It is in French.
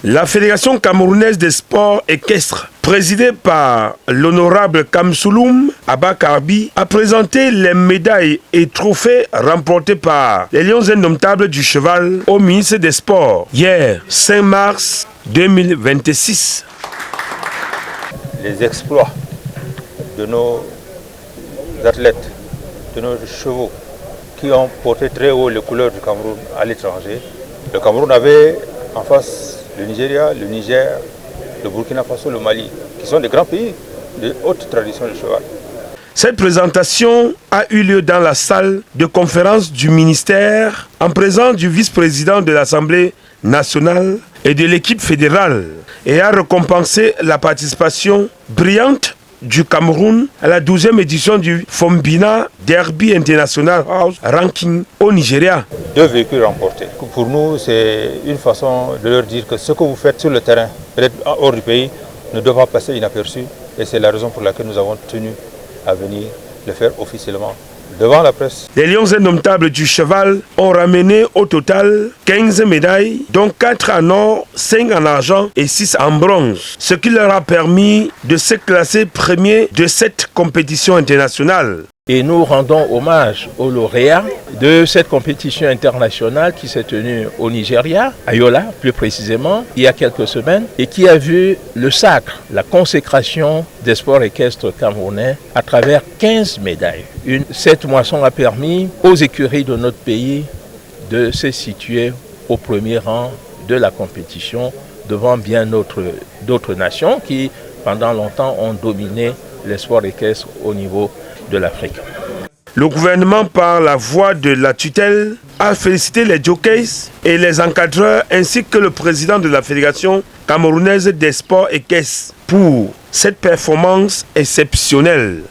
La Fédération camerounaise des sports équestres, présidée par l'honorable Kamsouloum Abba Karbi, a présenté les médailles et trophées remportés par les Lions indomptables du cheval au ministre des Sports hier, 5 mars 2026. Les exploits de nos athlètes, de nos chevaux qui ont porté très haut les couleurs du Cameroun à l'étranger. Le Cameroun avait en face le Nigeria, le Niger, le Burkina Faso, le Mali, qui sont des grands pays de haute tradition du cheval. Cette présentation a eu lieu dans la salle de conférence du ministère en présence du vice-président de l'Assemblée nationale et de l'équipe fédérale et a récompensé la participation brillante du Cameroun à la 12e édition du Fombina Derby International House Ranking au Nigeria. 2 véhicules remportés. Pour nous, c'est une façon de leur dire que ce que vous faites sur le terrain, peut-être hors du pays, ne doit pas passer inaperçu. Et c'est la raison pour laquelle nous avons tenu à venir le faire officiellement devant la presse. Les Lions indomptables du cheval ont ramené au total 15 médailles, dont 4 en or, 5 en argent et 6 en bronze, ce qui leur a permis de se classer premier de cette compétition internationale. Et nous rendons hommage aux lauréats de cette compétition internationale qui s'est tenue au Nigeria, à Yola plus précisément, il y a quelques semaines, et qui a vu le sacre, la consécration des sports équestres camerounais à travers 15 médailles. Cette moisson a permis aux écuries de notre pays de se situer au premier rang de la compétition devant bien d'autres nations qui, pendant longtemps, ont dominé les sports équestres au niveau de l'Afrique. Le gouvernement, par la voie de la tutelle, a félicité les jockeys et les encadreurs ainsi que le président de la Fédération camerounaise des sports équestres pour cette performance exceptionnelle.